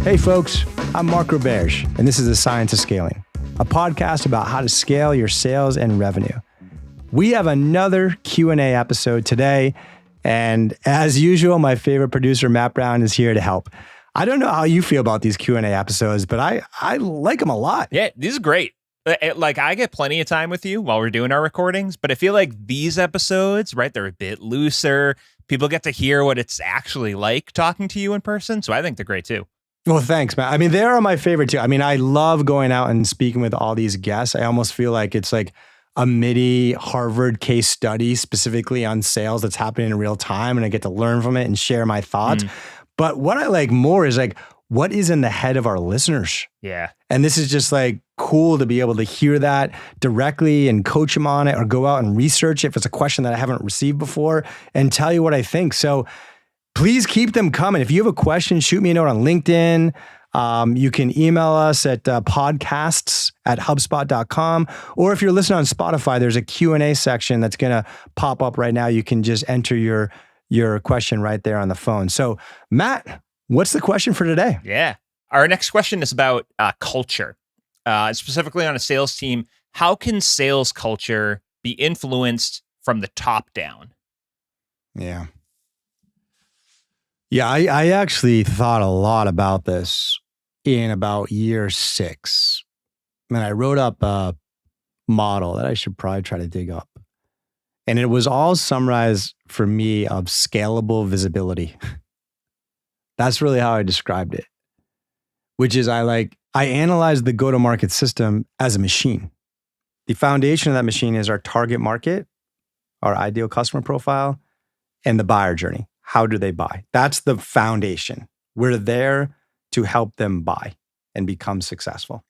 Hey folks, I'm Mark Roberge, and this is The Science of Scaling, a podcast about how to scale your sales and revenue. We have another Q&A episode today, and as usual, my favorite producer, Matt Brown, is here to help. I don't know how you feel about these Q&A episodes, but I like them a lot. Yeah, these are great. Like, I get plenty of time with you while we're doing our recordings, but I feel like these episodes, right, they're a bit looser. People get to hear what it's actually like talking to you in person, so I think they're great too. Well, thanks, man. I mean, they are my favorite too. I mean, I love going out and speaking with all these guests. I almost feel like it's like a mini Harvard case study specifically on sales that's happening in real time, and I get to learn from it and share my thoughts. But what I like more is like, what is in the head of our listeners? Yeah. And this is just like cool to be able to hear that directly and coach them on it, or go out and research it if it's a question that I haven't received before, and tell you what I think. So please keep them coming. If you have a question, shoot me a note on LinkedIn. You can email us at podcasts@hubspot.com. Or if you're listening on Spotify, there's a Q&A section that's going to pop up right now. You can just enter your question right there on the phone. So Matt, what's the question for today? Yeah. Our next question is about culture, specifically on a sales team. How can sales culture be influenced from the top down? Yeah. Yeah, I actually thought a lot about this in about year 6. And I wrote up a model that I should probably try to dig up. And it was all summarized for me of scalable visibility. That's really how I described it, which is I analyzed the go-to-market system as a machine. The foundation of that machine is our target market, our ideal customer profile, and the buyer journey. How do they buy? That's the foundation. We're there to help them buy and become successful.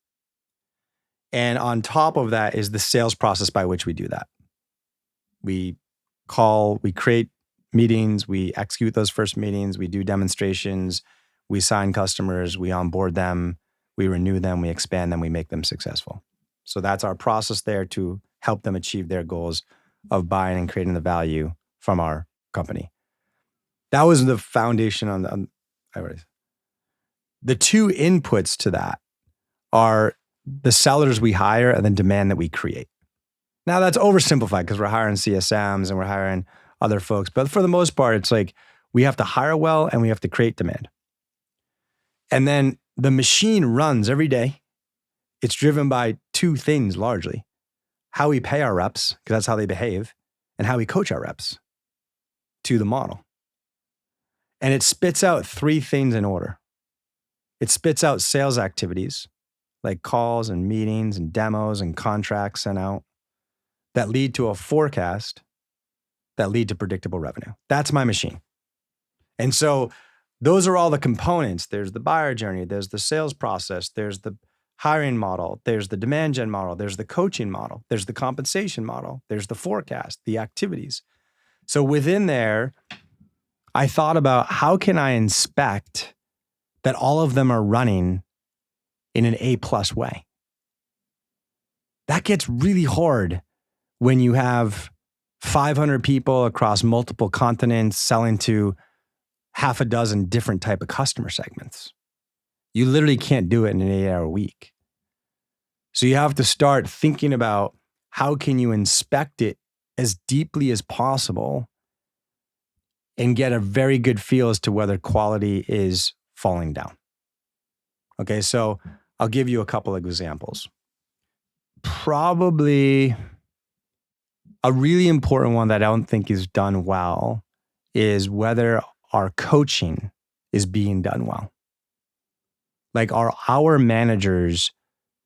And on top of that is the sales process by which we do that. We create meetings, we execute those first meetings, we do demonstrations, we sign customers, we onboard them, we renew them, we expand them, we make them successful. So that's our process there to help them achieve their goals of buying and creating the value from our company. That was the foundation the two inputs to that are the sellers we hire and the demand that we create. Now that's oversimplified because we're hiring CSMs and we're hiring other folks. But for the most part, it's like we have to hire well and we have to create demand. And then the machine runs every day. It's driven by two things largely: how we pay our reps, because that's how they behave, and how we coach our reps to the model. And it spits out 3 things in order. It spits out sales activities like calls and meetings and demos and contracts sent out that lead to a forecast that lead to predictable revenue. That's my machine. And so those are all the components. There's the buyer journey, there's the sales process, there's the hiring model, there's the demand gen model, there's the coaching model, there's the compensation model, there's the forecast, the activities. So within there, I thought about how can I inspect that all of them are running in an A+ way. That gets really hard when you have 500 people across multiple continents selling to half a dozen different type of customer segments. You literally can't do it in an 8-hour week. So you have to start thinking about how can you inspect it as deeply as possible and get a very good feel as to whether quality is falling down. Okay, so I'll give you a couple of examples. Probably a really important one that I don't think is done well is whether our coaching is being done well. Like, are our managers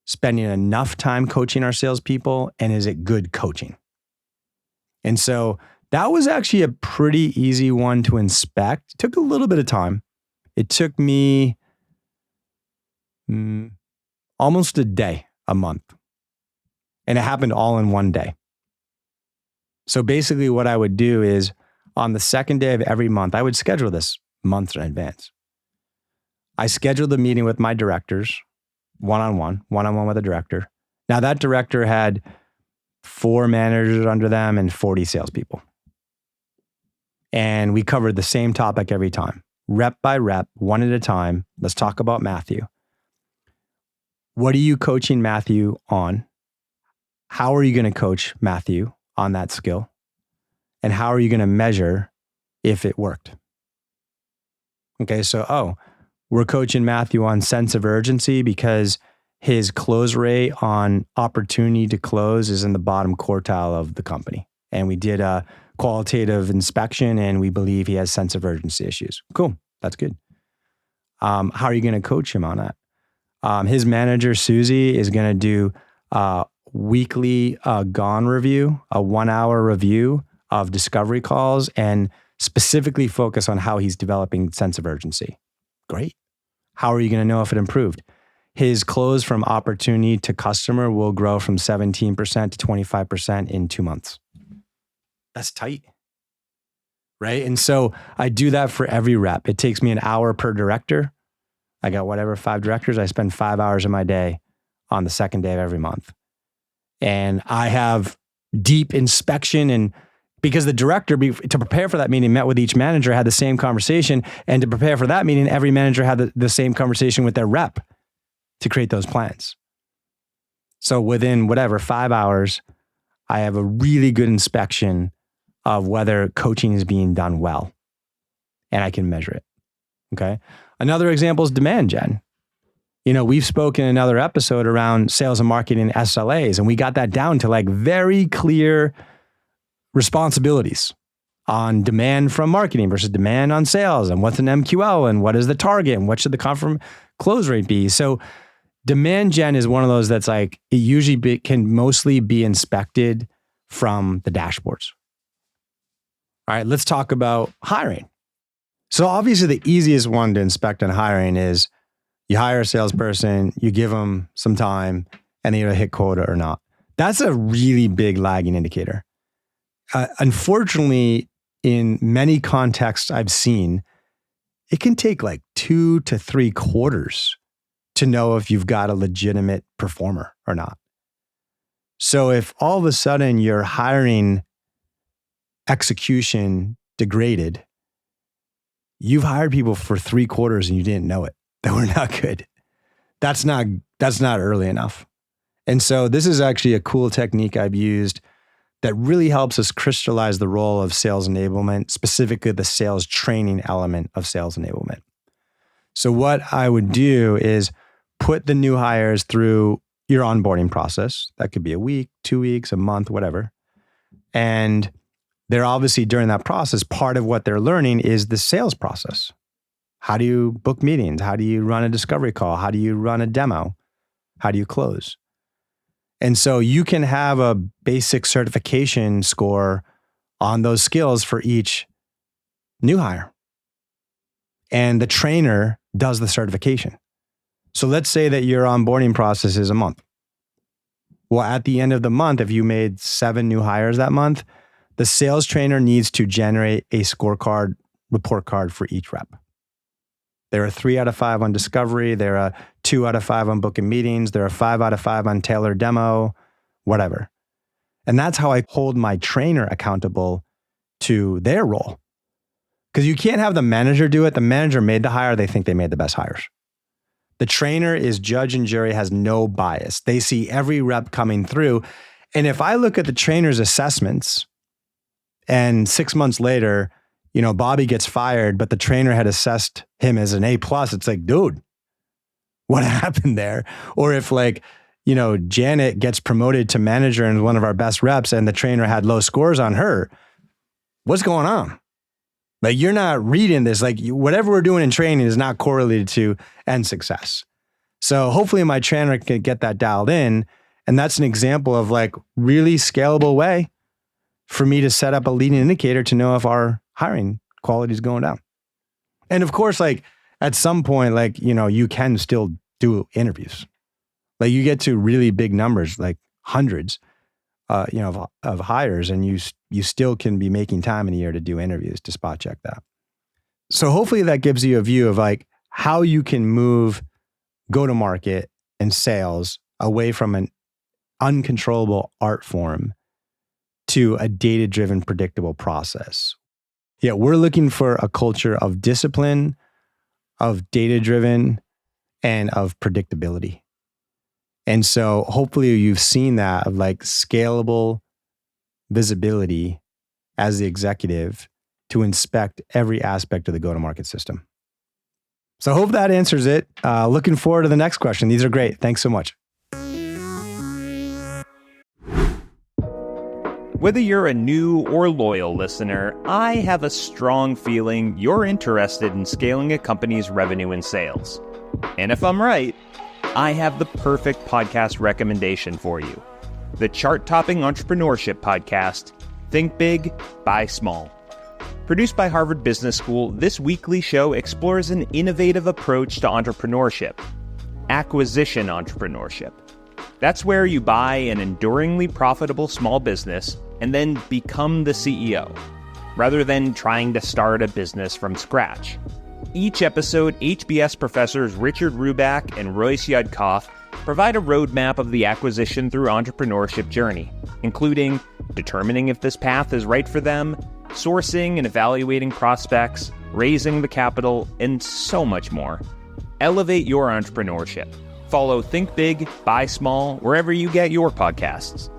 spending enough time coaching our salespeople, and is it good coaching? And so that was actually a pretty easy one to inspect. It took a little bit of time. It took me almost a month. And it happened all in one day. So basically what I would do is on the second day of every month, I would schedule this months in advance. I scheduled the meeting with my directors, one-on-one with a director. Now that director had 4 managers under them and 40 salespeople. And we covered the same topic every time. rep by rep, one at a time. Let's talk about Matthew. What are you coaching Matthew on? How are you going to coach Matthew on that skill? And how are you going to measure if it worked? Okay, so, we're coaching Matthew on sense of urgency because his close rate on opportunity to close is in the bottom quartile of the company. And we did a qualitative inspection and we believe he has sense of urgency issues. Cool, that's good. How are you going to coach him on that? His manager, Susie, is going to do a weekly gone review, a 1-hour review of discovery calls and specifically focus on how he's developing sense of urgency. Great. How are you going to know if it improved? His close from opportunity to customer will grow from 17% to 25% in 2 months. That's tight, right? And so I do that for every rep. It takes me an hour per director. I got 5 directors. I spend 5 hours of my day on the second day of every month. And I have deep inspection, and because the director, to prepare for that meeting, met with each manager, had the same conversation. And to prepare for that meeting, every manager had the same conversation with their rep to create those plans. So within 5 hours, I have a really good inspection of whether coaching is being done well. And I can measure it. Okay. Another example is demand gen. We've spoken in another episode around sales and marketing SLAs, and we got that down to very clear responsibilities on demand from marketing versus demand on sales, and what's an MQL and what is the target and what should the confirm close rate be. So demand gen is one of those that's it usually can mostly be inspected from the dashboards. All right, let's talk about hiring. So obviously the easiest one to inspect on hiring is you hire a salesperson, you give them some time, and they either hit quota or not. That's a really big lagging indicator. Unfortunately, in many contexts I've seen, it can take 2 to 3 quarters to know if you've got a legitimate performer or not. So if all of a sudden your hiring execution degraded, you've hired people for 3 quarters and you didn't know it. They were not good. That's not early enough. And so this is actually a cool technique I've used that really helps us crystallize the role of sales enablement, specifically the sales training element of sales enablement. So what I would do is put the new hires through your onboarding process. That could be a week, 2 weeks, a month, whatever. And they're obviously during that process, part of what they're learning is the sales process. How do you book meetings? How do you run a discovery call? How do you run a demo? How do you close? And so you can have a basic certification score on those skills for each new hire. And the trainer does the certification. So let's say that your onboarding process is a month. Well, at the end of the month, if you made 7 new hires that month, the sales trainer needs to generate a scorecard, report card for each rep. There are 3 out of 5 on discovery. There are 2 out of 5 on booking meetings. There are 5 out of 5 on tailored demo, whatever. And that's how I hold my trainer accountable to their role. Because you can't have the manager do it. The manager made the hire. They think they made the best hires. The trainer is judge and jury, has no bias. They see every rep coming through. And if I look at the trainer's assessments and 6 months later, Bobby gets fired, but the trainer had assessed him as an A+, it's dude, what happened there? Or if Janet gets promoted to manager and one of our best reps and the trainer had low scores on her, what's going on? You're not reading this. Whatever we're doing in training is not correlated to end success. So hopefully my trainer can get that dialed in. And that's an example of really scalable way for me to set up a leading indicator to know if our hiring quality is going down. And of course, at some point, you can still do interviews. You get to really big numbers, hundreds, of hires, and you still can be making time in a year to do interviews to spot check that. So hopefully that gives you a view of how you can move go-to-market and sales away from an uncontrollable art form to a data-driven, predictable process. Yeah, we're looking for a culture of discipline, of data-driven, and of predictability. And so hopefully you've seen that of like scalable visibility as the executive to inspect every aspect of the go-to-market system. So I hope that answers it. Looking forward to the next question. These are great. Thanks so much. Whether you're a new or loyal listener, I have a strong feeling you're interested in scaling a company's revenue and sales. And if I'm right, I have the perfect podcast recommendation for you. The chart-topping entrepreneurship podcast, Think Big, Buy Small. Produced by Harvard Business School, this weekly show explores an innovative approach to entrepreneurship, acquisition entrepreneurship. That's where you buy an enduringly profitable small business and then become the CEO, rather than trying to start a business from scratch. Each episode, HBS professors Richard Ruback and Royce Yudkoff provide a roadmap of the acquisition through entrepreneurship journey, including determining if this path is right for them, sourcing and evaluating prospects, raising the capital, and so much more. Elevate your entrepreneurship. Follow Think Big, Buy Small, wherever you get your podcasts.